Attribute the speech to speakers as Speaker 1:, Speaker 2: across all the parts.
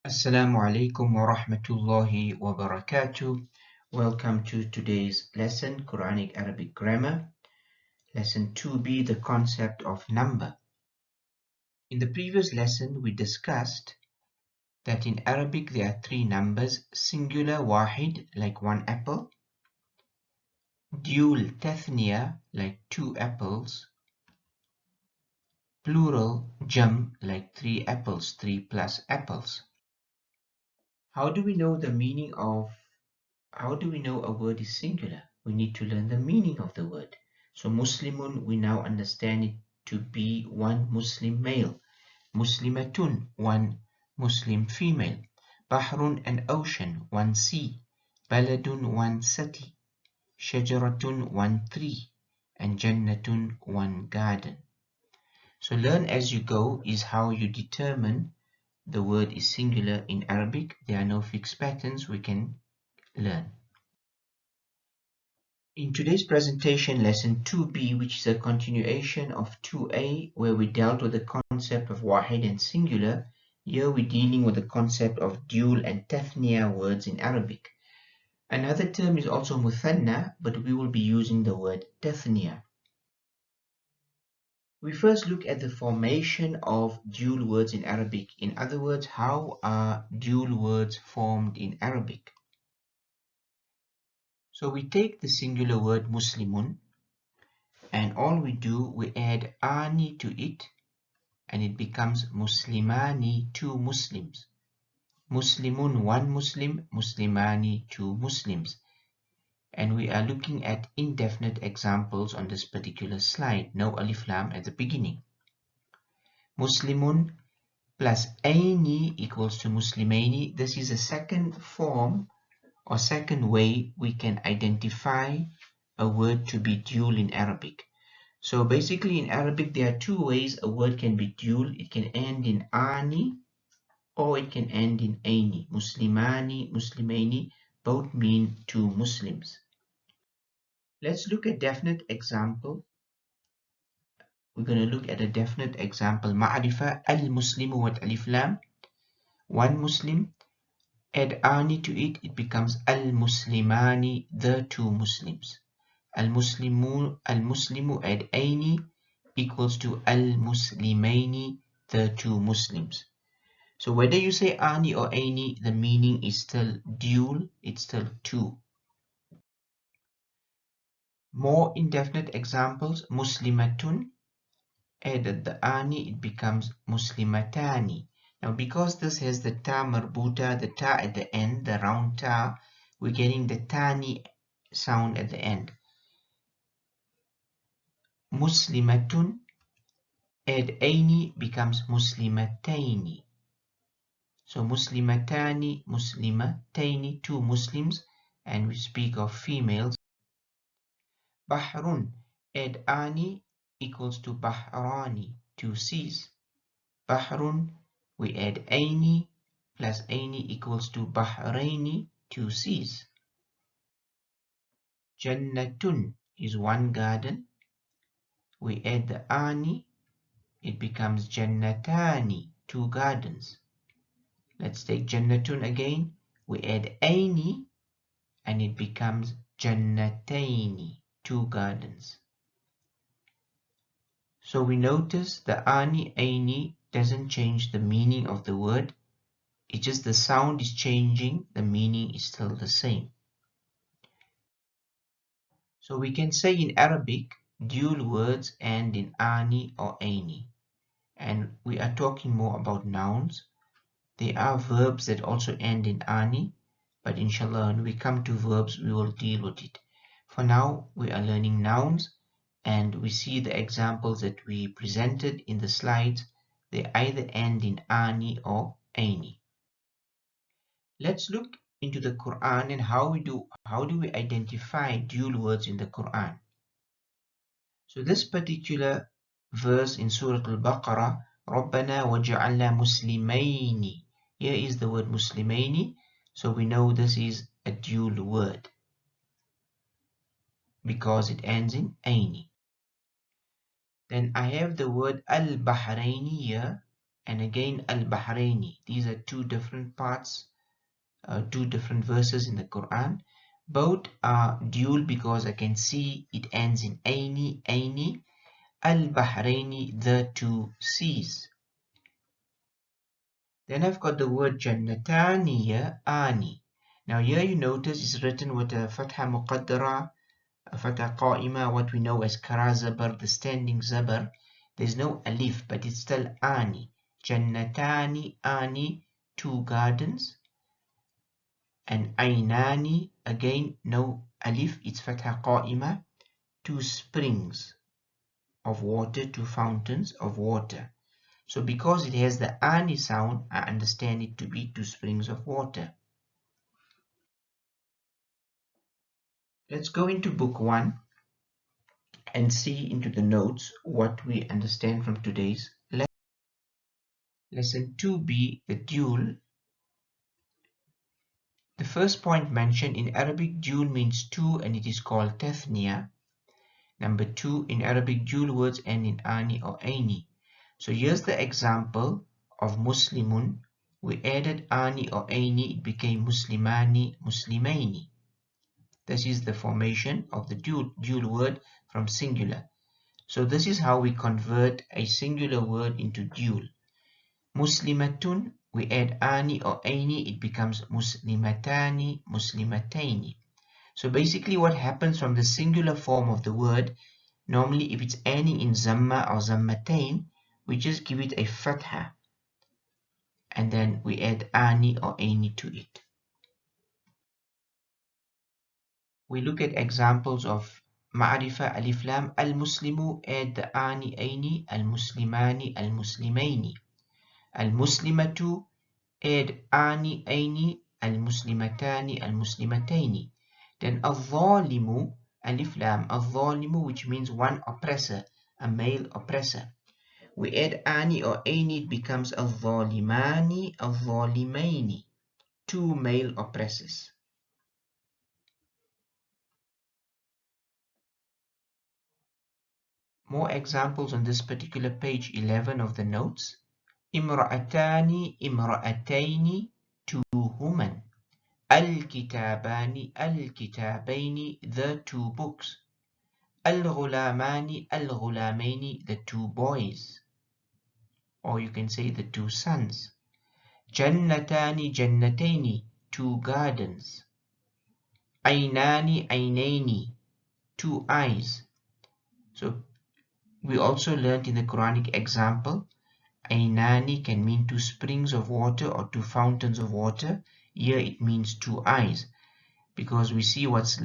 Speaker 1: Assalamu alaikum wa rahmatullahi wa barakatuh. Welcome to today's lesson, Quranic Arabic Grammar. Lesson 2b, the concept of number. In the previous lesson, we discussed that in Arabic there are three numbers: singular wahid, like one apple; dual tathniya, like two apples; plural jam, like three apples, 3 plus apples. How do we know a word is singular? We need to learn the meaning of the word. So Muslimun, we now understand it to be one Muslim male. Muslimatun, one Muslim female. Bahrun, an ocean, one sea. Baladun, one city. Shajaratun, one tree. And Jannatun, one garden. So learn as you go is how you determine the word is singular in Arabic. There are no fixed patterns we can learn. In today's presentation, lesson 2b, which is a continuation of 2a, where we dealt with the concept of wahid and singular, here we're dealing with the concept of dual and tathniya words in Arabic. Another term is also muthanna, but we will be using the word tathniya. We first look at the formation of dual words in Arabic. In other words, how are dual words formed in Arabic? So we take the singular word Muslimun, and all we do, we add ani to it, and it becomes Muslimani, two Muslims. Muslimun, one Muslim; Muslimani, two Muslims. And we are looking at indefinite examples on this particular slide. No alif lam at the beginning. Muslimun plus aini equals to Muslimaini. This is a second form or second way we can identify a word to be dual in Arabic. So basically in Arabic there are two ways a word can be dual. It can end in ani or it can end in aini. Muslimani, Muslimaini both mean two Muslims. Let's look at definite example. We're going to look at a definite example. Ma'rifa al-Muslimu wa alif lam. One Muslim. Add ani to it, it becomes al-Muslimani, the two Muslims. Al-Muslimu add aini equals to al-Muslimaini, the two Muslims. So whether you say ani or aini, the meaning is still dual, it's still two. More indefinite examples: Muslimatun, added the ani, it becomes Muslimatani. Now because this has the ta marbuta, the ta at the end, the round ta, we're getting the tani sound at the end. Muslimatun, add aini, becomes Muslimataini. So Muslimatani, Muslimataini, two Muslims, and we speak of females. Bahrun, add ani, equals to Bahrani, two seas. Bahrun, we add aini, plus aini equals to Bahraini, two seas. Jannatun is one garden. We add the ani, it becomes Jannatani, two gardens. Let's take Jannatun again. We add aini, and it becomes Jannataini, two gardens. So we notice the ani, aini doesn't change the meaning of the word. It's just the sound is changing, the meaning is still the same. So we can say in Arabic, dual words end in ani or aini. And we are talking more about nouns. There are verbs that also end in ani, but inshallah when we come to verbs, we will deal with it. For now, we are learning nouns, and we see the examples that we presented in the slides. They either end in ani or aini. Let's look into the Quran and how do we identify dual words in the Quran. So this particular verse in Surah Al-Baqarah, رَبَّنَا وَجَعَلْنَا مُسْلِمَيْنِ. Here is the word Muslimaini, so we know this is a dual word because it ends in aini. Then I have the word al-Bahraini here. and again al-Bahraini. These are two different parts, two different verses in the Quran. Both are dual because I can see it ends in aini, al-Bahraini, the two seas. Then I've got the word jannatani here, ani. Now here you notice it's written with a fatha muqaddara, a fatha qa'ima, what we know as kara zabar, the standing zabar. There's no alif, but it's still ani. Jannatani, ani, two gardens. And aynani, again no alif, it's fatha qa'ima, two springs of water, two fountains of water. So because it has the ani sound, I understand it to be two springs of water. Let's go into book 1 and see into the notes what we understand from today's lesson. Lesson 2b, the dual. The first point mentioned in Arabic, dual means two and it is called tathniya. Number 2, in Arabic, dual words end in ani or aini. So here's the example of Muslimun. We added ani or aini, it became Muslimani, Muslimaini. This is the formation of the dual word from singular. So this is how we convert a singular word into dual. Muslimatun, we add ani or aini, it becomes Muslimatani, Muslimataini. So basically what happens from the singular form of the word, normally if it's any in zamma or zammatain, we just give it a fatha and then we add ani or aini to it. We look at examples of ma'rifa alif lam. Al-muslimu, add the ani aini, al-muslimani, al-muslimaini. Al-muslimatu, add ani aini, al-muslimatani, al-muslimataini. Then al-zalimu, alif lam, al-zalimu, which means one oppressor, a male oppressor. We add ani or aini, it becomes al-zalimani, al-zalimaini, two male oppressors. More examples on this particular page 11 of the notes. Imra'atani, imra'ataini, two women. Al-kitabani, al-kitabaini, the two books. Al-ghulamani, al-ghulamaini, the two boys. Or you can say the two sons. Jannatani, jannataini, two gardens. Aynani, aynaini, two eyes. So we also learned in the Quranic example, Aynani can mean two springs of water or two fountains of water. Here it means two eyes, because we see what's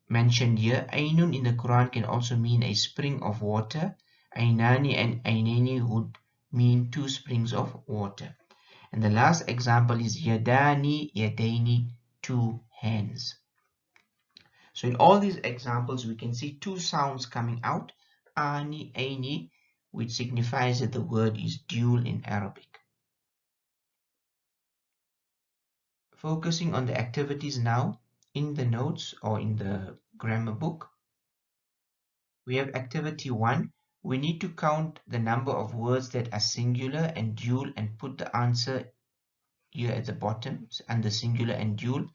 Speaker 1: mentioned here. Aynun in the Quran can also mean a spring of water. Aynani and Aynani would mean two springs of water. And the last example is Yadani, Yadaini, two hands. So in all these examples, we can see two sounds coming out, ani, aini, which signifies that the word is dual in Arabic. Focusing on the activities now, in the notes or in the grammar book, we have activity 1. We need to count the number of words that are singular and dual and put the answer here at the bottom under singular and dual.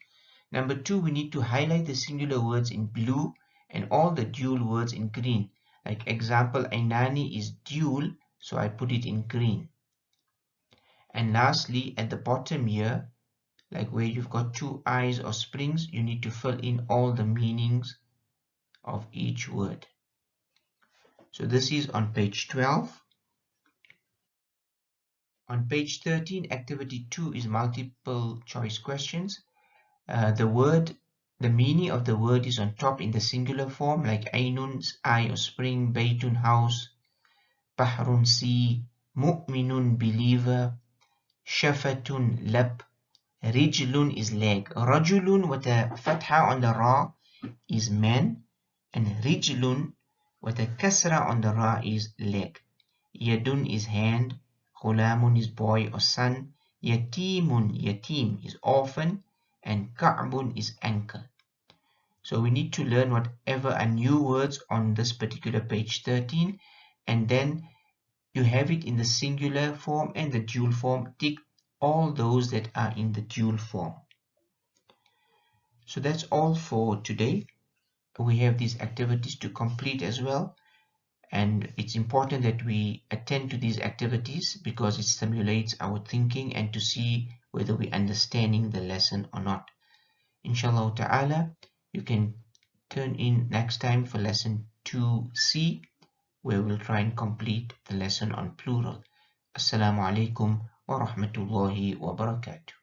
Speaker 1: Number 2, we need to highlight the singular words in blue and all the dual words in green. Like example, Ainani is dual, so I put it in green. And lastly, at the bottom here, like where you've got two eyes or springs, you need to fill in all the meanings of each word. So this is on page 12. On page 13, activity 2 is multiple choice questions. The meaning of the word is on top in the singular form, like Ainun's eye or spring, Baytun house, Bahrun sea, Mu'minun believer, Shafatun lab, Rijlun is leg. Rajulun with a fatha on the ra is man, and Rijlun with a kasra on the ra is leg. Yadun is hand, Ghulamun is boy or son, Yatimun, yatim is orphan, and Ka'bun is ankle. So we need to learn whatever are new words on this particular page 13, and then you have it in the singular form and the dual form. Tick all those that are in the dual form. So that's all for today. We have these activities to complete as well, and it's important that we attend to these activities because it stimulates our thinking and to see whether we're understanding the lesson or not. Inshallah ta'ala, you can turn in next time for lesson 2C, where we'll try and complete the lesson on plural. Assalamu alaikum wa rahmatullahi wa barakatuh.